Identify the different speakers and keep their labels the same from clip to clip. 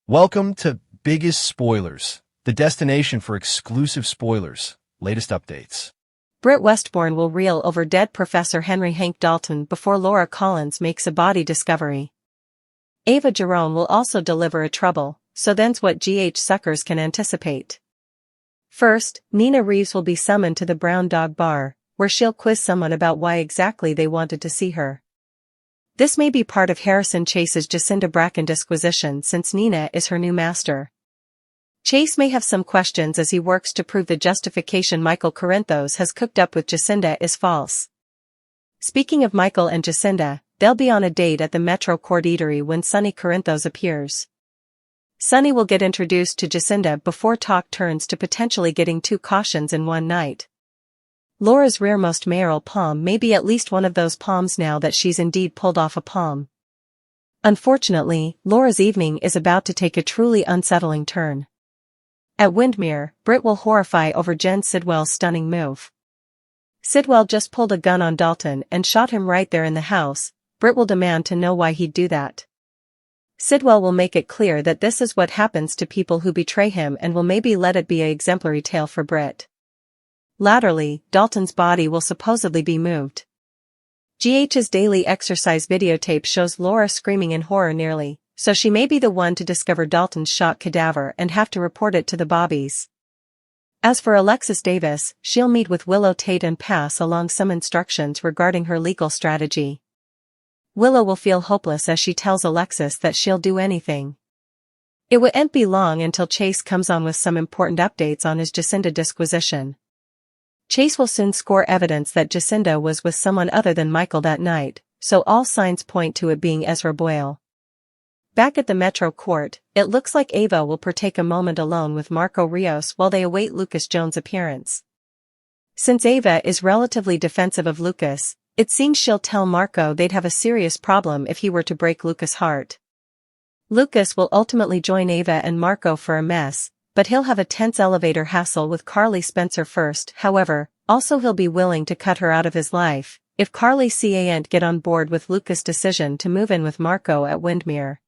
Speaker 1: Welcome to Biggest Spoilars, the destination for exclusive spoilers, latest updates.
Speaker 2: Britt Westbourne will reel over dead Professor Henry Hank Dalton before Laura Collins makes a body discovery. Ava Jerome will also deliver a trouble, so then's what GH suckers can anticipate. First, Nina Reeves will be summoned to the Brown Dog Bar, where she'll quiz someone about why exactly they wanted to see her. This may be part of Harrison Chase's Jacinda Bracken disquisition since Nina is her new master. Chase may have some questions as he works to prove the justification Michael Corinthos has cooked up with Jacinda is false. Speaking of Michael and Jacinda, they'll be on a date at the Metro Court Eatery when Sonny Corinthos appears. Sonny will get introduced to Jacinda before talk turns to potentially getting 2 cautions in one night. Laura's rearmost mayoral palm may be at least one of those palms now that she's indeed pulled off a palm. Unfortunately, Laura's evening is about to take a truly unsettling turn. At Windermere, Britt will horrify over Jen Sidwell's stunning move. Sidwell just pulled a gun on Dalton and shot him right there in the house. Britt will demand to know why he'd do that. Sidwell will make it clear that this is what happens to people who betray him and will maybe let it be an exemplary tale for Britt. Latterly, Dalton's body will supposedly be moved. GH's daily exercise videotape shows Laura screaming in horror nearly, so she may be the one to discover Dalton's shot cadaver and have to report it to the Bobbies. As for Alexis Davis, she'll meet with Willow Tate and pass along some instructions regarding her legal strategy. Willow will feel hopeless as she tells Alexis that she'll do anything. It won't be long until Chase comes on with some important updates on his Jacinda disquisition. Chase will soon score evidence that Jacinda was with someone other than Michael that night, so all signs point to it being Ezra Boyle. Back at the Metro Court, it looks like Ava will partake a moment alone with Marco Rios while they await Lucas Jones' appearance. Since Ava is relatively defensive of Lucas, it seems she'll tell Marco they'd have a serious problem if he were to break Lucas' heart. Lucas will ultimately join Ava and Marco for a mess, but he'll have a tense elevator hassle with Carly Spencer first. However, also he'll be willing to cut her out of his life if Carly can't get on board with Lucas' decision to move in with Marco at Windermere.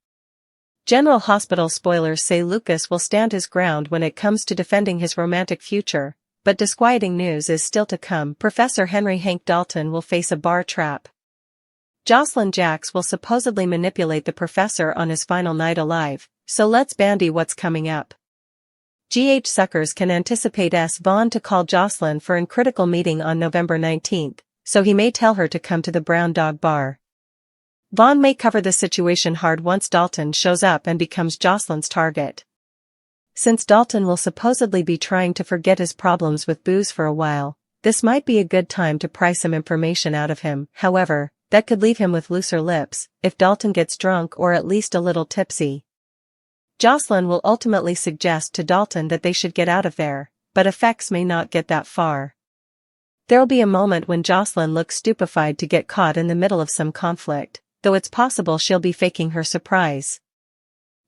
Speaker 2: General Hospital spoilers say Lucas will stand his ground when it comes to defending his romantic future, but disquieting news is still to come. Professor Henry Hank Dalton will face a bar trap. Jocelyn Jacks will supposedly manipulate the professor on his final night alive, so let's bandy what's coming up. GH suckers can anticipate Vaughn to call Jocelyn for a critical meeting on November 19th, so he may tell her to come to the Brown Dog Bar. Vaughn may cover the situation hard once Dalton shows up and becomes Jocelyn's target. Since Dalton will supposedly be trying to forget his problems with booze for a while, this might be a good time to pry some information out of him. However, that could leave him with looser lips if Dalton gets drunk or at least a little tipsy. Jocelyn will ultimately suggest to Dalton that they should get out of there, but effects may not get that far. There'll be a moment when Jocelyn looks stupefied to get caught in the middle of some conflict, though it's possible she'll be faking her surprise.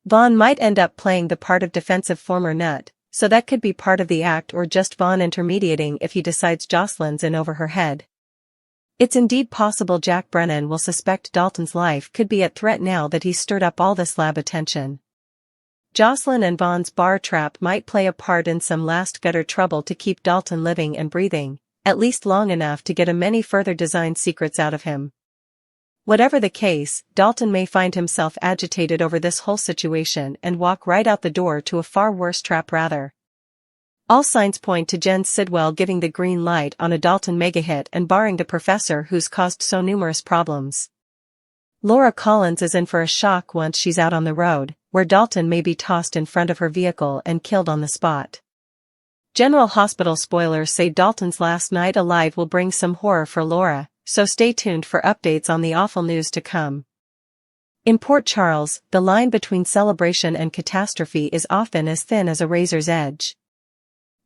Speaker 2: Vaughn might end up playing the part of defensive former nut, so that could be part of the act or just Vaughn intermediating if he decides Jocelyn's in over her head. It's indeed possible Jack Brennan will suspect Dalton's life could be at threat now that he's stirred up all this lab attention. Jocelyn and Vaughn's bar trap might play a part in some last gutter trouble to keep Dalton living and breathing, at least long enough to get many further design secrets out of him. Whatever the case, Dalton may find himself agitated over this whole situation and walk right out the door to a far worse trap rather. All signs point to Jen Sidwell giving the green light on a Dalton mega-hit and barring the professor who's caused so numerous problems. Laura Collins is in for a shock once she's out on the road, where Dalton may be tossed in front of her vehicle and killed on the spot. General Hospital spoilers say Dalton's last night alive will bring some horror for Laura, so stay tuned for updates on the awful news to come. In Port Charles, the line between celebration and catastrophe is often as thin as a razor's edge.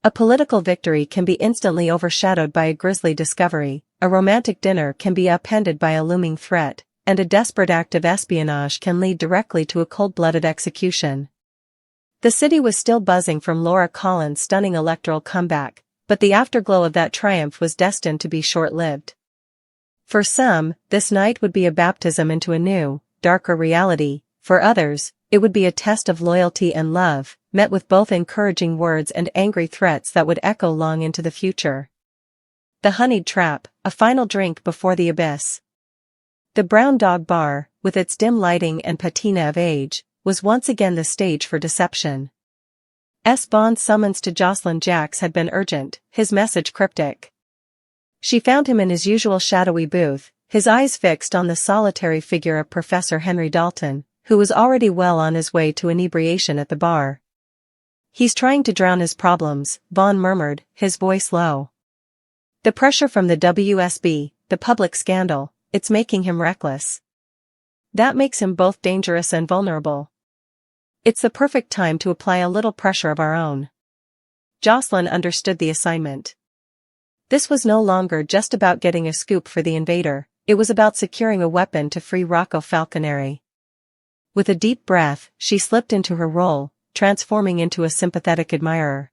Speaker 2: A political victory can be instantly overshadowed by a grisly discovery, a romantic dinner can be upended by a looming threat, and a desperate act of espionage can lead directly to a cold-blooded execution. The city was still buzzing from Laura Collins' stunning electoral comeback, but the afterglow of that triumph was destined to be short-lived. For some, this night would be a baptism into a new, darker reality. For others, It would be a test of loyalty and love, met with both encouraging words and angry threats that would echo long into the future. The honeyed trap, a final drink before the abyss. The Brown Dog Bar, with its dim lighting and patina of age, was once again the stage for deception. Bond's summons to Jocelyn Jacks had been urgent, his message cryptic. She found him in his usual shadowy booth, his eyes fixed on the solitary figure of Professor Henry Dalton, who was already well on his way to inebriation at the bar. "He's trying to drown his problems," Vaughn murmured, his voice low. "The pressure from the WSB, the public scandal, it's making him reckless. That makes him both dangerous and vulnerable. It's the perfect time to apply a little pressure of our own." Jocelyn understood the assignment. This was no longer just about getting a scoop for the invader, it was about securing a weapon to free Rocco Falconeri. With a deep breath, she slipped into her role, transforming into a sympathetic admirer.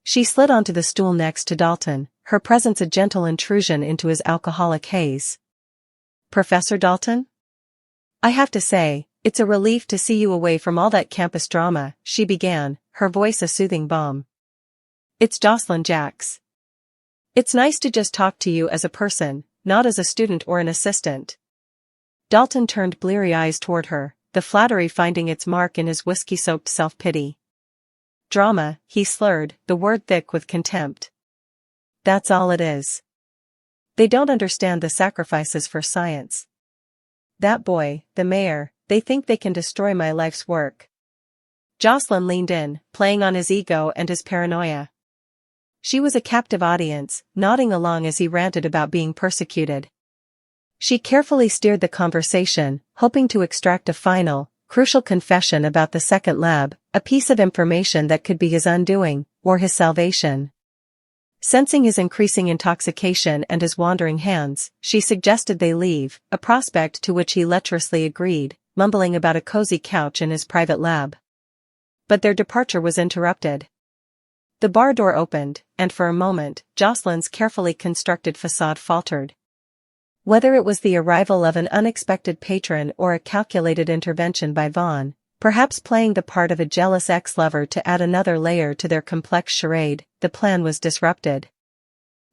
Speaker 2: She slid onto the stool next to Dalton, her presence a gentle intrusion into his alcoholic haze. "Professor Dalton? I have to say, it's a relief to see you away from all that campus drama," she began, her voice a soothing balm. "It's Jocelyn Jacks. It's nice to just talk to you as a person, not as a student or an assistant." Dalton turned bleary eyes toward her, the flattery finding its mark in his whiskey-soaked self-pity. "Drama," he slurred, the word thick with contempt. "That's all it is. They don't understand the sacrifices for science. That boy, the mayor, they think they can destroy my life's work." Jocelyn leaned in, playing on his ego and his paranoia. She was a captive audience, nodding along as he ranted about being persecuted. She carefully steered the conversation, hoping to extract a final, crucial confession about the second lab, a piece of information that could be his undoing, or his salvation. Sensing his increasing intoxication and his wandering hands, she suggested they leave, a prospect to which he lecherously agreed, mumbling about a cozy couch in his private lab. But their departure was interrupted. The bar door opened, and for a moment, Jocelyn's carefully constructed facade faltered. Whether it was the arrival of an unexpected patron or a calculated intervention by Vaughn, perhaps playing the part of a jealous ex-lover to add another layer to their complex charade, the plan was disrupted.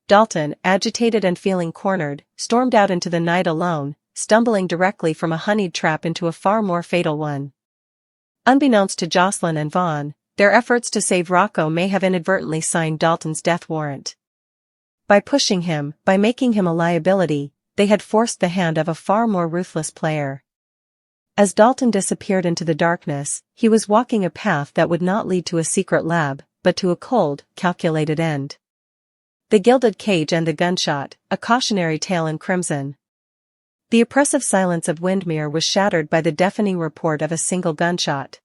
Speaker 2: Dalton, agitated and feeling cornered, stormed out into the night alone, stumbling directly from a honeyed trap into a far more fatal one. Unbeknownst to Jocelyn and Vaughn, their efforts to save Rocco may have inadvertently signed Dalton's death warrant. By pushing him, by making him a liability, they had forced the hand of a far more ruthless player. As Dalton disappeared into the darkness, he was walking a path that would not lead to a secret lab, but to a cold, calculated end. The gilded cage and the gunshot, a cautionary tale in crimson. The oppressive silence of Windmere was shattered by the deafening report of a single gunshot.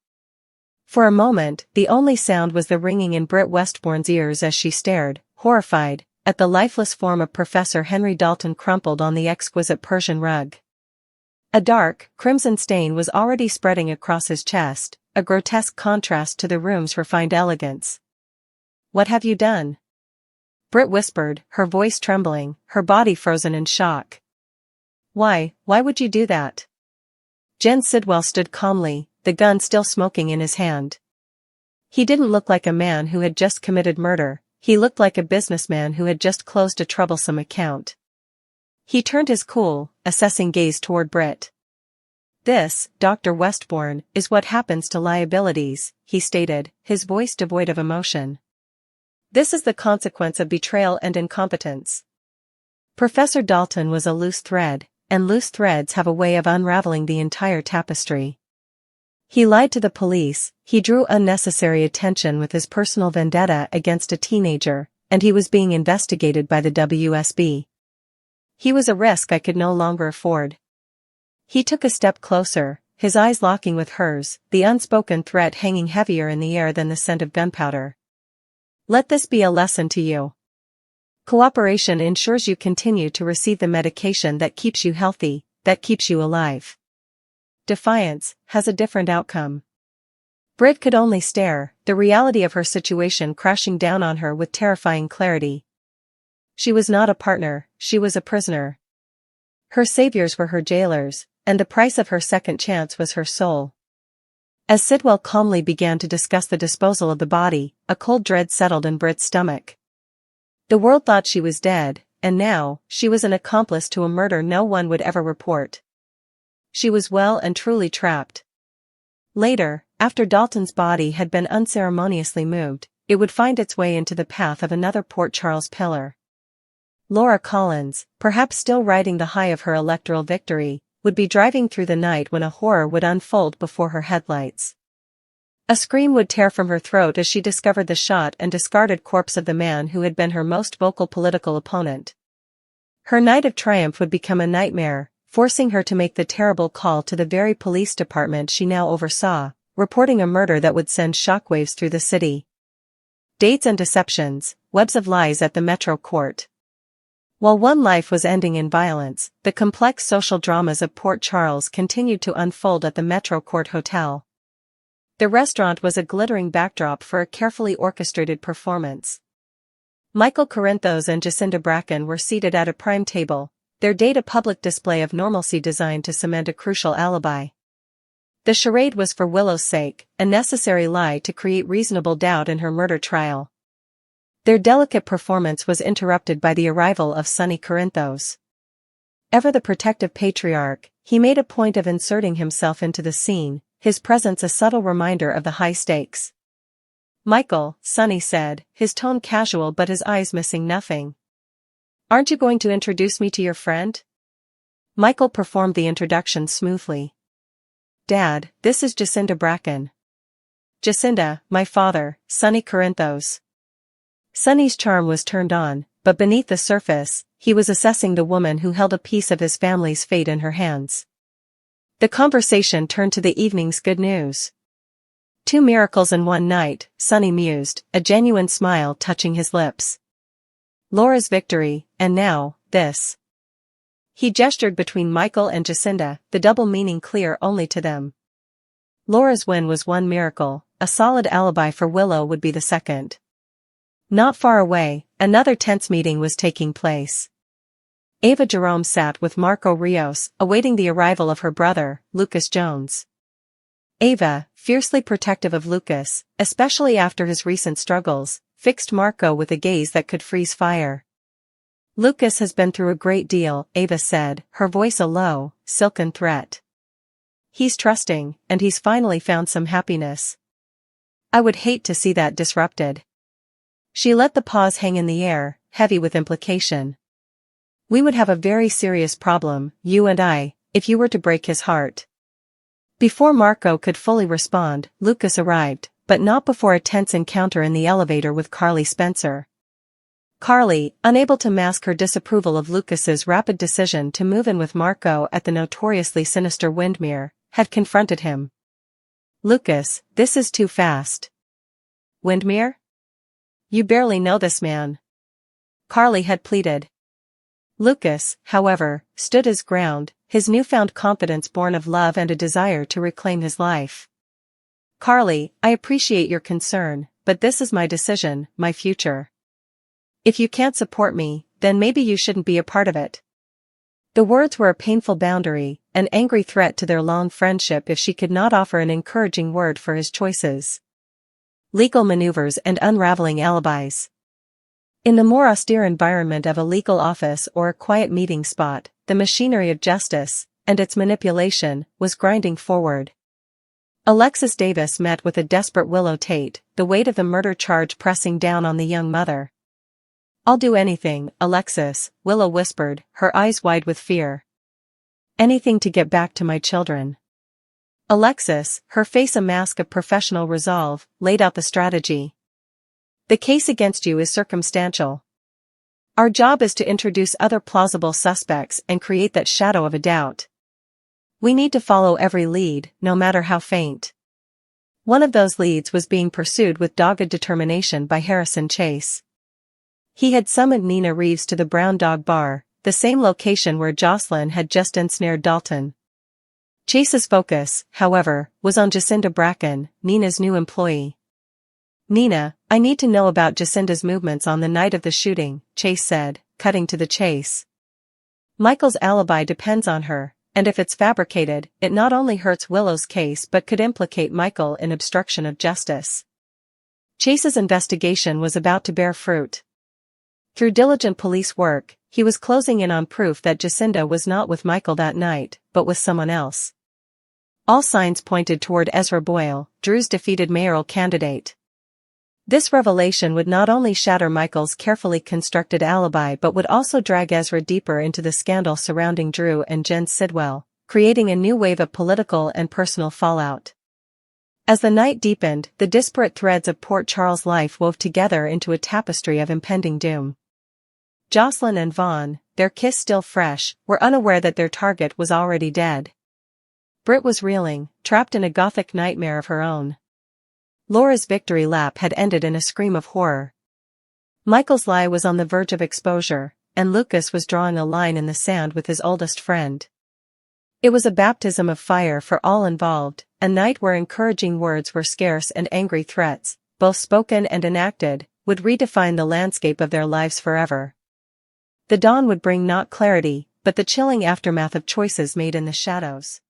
Speaker 2: For a moment, the only sound was the ringing in Britt Westbourne's ears as she stared, horrified, at the lifeless form of Professor Henry Dalton crumpled on the exquisite Persian rug. A dark, crimson stain was already spreading across his chest, a grotesque contrast to the room's refined elegance. "What have you done?" Britt whispered, her voice trembling, her body frozen in shock. Why would you do that?" Jen Sidwell stood calmly, the gun still smoking in his hand. He didn't look like a man who had just committed murder, he looked like a businessman who had just closed a troublesome account. He turned his cool, assessing gaze toward Britt. "This, Dr. Westbourne, is what happens to liabilities," he stated, his voice devoid of emotion. "This is the consequence of betrayal and incompetence." Professor Dalton was a loose thread, and loose threads have a way of unraveling the entire tapestry. He lied to the police, he drew unnecessary attention with his personal vendetta against a teenager, and he was being investigated by the WSB. He was a risk I could no longer afford. He took a step closer, his eyes locking with hers, the unspoken threat hanging heavier in the air than the scent of gunpowder. "Let this be a lesson to you. Cooperation ensures you continue to receive the medication that keeps you healthy, that keeps you alive. Defiance has a different outcome." Britt could only stare, the reality of her situation crashing down on her with terrifying clarity. She was not a partner, she was a prisoner. Her saviors were her jailers, and the price of her second chance was her soul. As Sidwell calmly began to discuss the disposal of the body, a cold dread settled in Britt's stomach. The world thought she was dead, and now, she was an accomplice to a murder no one would ever report. She was well and truly trapped. Later, after Dalton's body had been unceremoniously moved, it would find its way into the path of another Port Charles pillar. Laura Collins, perhaps still riding the high of her electoral victory, would be driving through the night when a horror would unfold before her headlights. A scream would tear from her throat as she discovered the shot and discarded corpse of the man who had been her most vocal political opponent. Her night of triumph would become a nightmare, forcing her to make the terrible call to the very police department she now oversaw, reporting a murder that would send shockwaves through the city. Dates and deceptions, webs of lies at the Metro Court. While one life was ending in violence, the complex social dramas of Port Charles continued to unfold at the Metro Court Hotel. The restaurant was a glittering backdrop for a carefully orchestrated performance. Michael Corinthos and Jacinda Bracken were seated at a prime table, their date a public display of normalcy designed to cement a crucial alibi. The charade was for Willow's sake, a necessary lie to create reasonable doubt in her murder trial. Their delicate performance was interrupted by the arrival of Sonny Corinthos. Ever the protective patriarch, he made a point of inserting himself into the scene, his presence a subtle reminder of the high stakes. "Michael," Sonny said, his tone casual but his eyes missing nothing. "Aren't you going to introduce me to your friend?" Michael performed the introduction smoothly. "Dad, this is Jacinda Bracken." "Jacinda, my father, Sonny Corinthos." Sonny's charm was turned on, but beneath the surface, he was assessing the woman who held a piece of his family's fate in her hands. The conversation turned to the evening's good news. "Two miracles in one night," Sonny mused, a genuine smile touching his lips. "Laura's victory, and now, this." He gestured between Michael and Jacinda, the double meaning clear only to them. Laura's win was one miracle, a solid alibi for Willow would be the second. Not far away, another tense meeting was taking place. Ava Jerome sat with Marco Rios, awaiting the arrival of her brother, Lucas Jones. Ava, fiercely protective of Lucas, especially after his recent struggles, fixed Marco with a gaze that could freeze fire. "Lucas has been through a great deal," Ava said, her voice a low, silken threat. "He's trusting, and he's finally found some happiness. I would hate to see that disrupted." She let the pause hang in the air, heavy with implication. "We would have a very serious problem, you and I, if you were to break his heart." Before Marco could fully respond, Lucas arrived, but not before a tense encounter in the elevator with Carly Spencer. Carly, unable to mask her disapproval of Lucas's rapid decision to move in with Marco at the notoriously sinister Windmere, had confronted him. "Lucas, this is too fast." "Windmere? You barely know this man," Carly had pleaded. Lucas, however, stood his ground, his newfound confidence born of love and a desire to reclaim his life. "Carly, I appreciate your concern, but this is my decision, my future. If you can't support me, then maybe you shouldn't be a part of it." The words were a painful boundary, an angry threat to their long friendship if she could not offer an encouraging word for his choices. Legal maneuvers and unraveling alibis. In the more austere environment of a legal office or a quiet meeting spot, the machinery of justice, and its manipulation, was grinding forward. Alexis Davis met with a desperate Willow Tate, the weight of the murder charge pressing down on the young mother. "I'll do anything, Alexis," Willow whispered, her eyes wide with fear. "Anything to get back to my children." Alexis, her face a mask of professional resolve, laid out the strategy. "The case against you is circumstantial. Our job is to introduce other plausible suspects and create that shadow of a doubt. We need to follow every lead, no matter how faint." One of those leads was being pursued with dogged determination by Harrison Chase. He had summoned Nina Reeves to the Brown Dog Bar, the same location where Jocelyn had just ensnared Dalton. Chase's focus, however, was on Jacinda Bracken, Nina's new employee. "Nina, I need to know about Jacinda's movements on the night of the shooting," Chase said, cutting to the chase. "Michael's alibi depends on her, and if it's fabricated, it not only hurts Willow's case but could implicate Michael in obstruction of justice. Chase's investigation was about to bear fruit. Through diligent police work, he was closing in on proof that Jacinda was not with Michael that night, but with someone else. All signs pointed toward Ezra Boyle, Drew's defeated mayoral candidate. This revelation would not only shatter Michael's carefully constructed alibi but would also drag Ezra deeper into the scandal surrounding Drew and Jen Sidwell, creating a new wave of political and personal fallout. As the night deepened, the disparate threads of Port Charles' life wove together into a tapestry of impending doom. Jocelyn and Vaughn, their kiss still fresh, were unaware that their target was already dead. Britt was reeling, trapped in a gothic nightmare of her own. Laura's victory lap had ended in a scream of horror. Michael's lie was on the verge of exposure, and Lucas was drawing a line in the sand with his oldest friend. It was a baptism of fire for all involved, a night where encouraging words were scarce and angry threats, both spoken and enacted, would redefine the landscape of their lives forever. The dawn would bring not clarity, but the chilling aftermath of choices made in the shadows.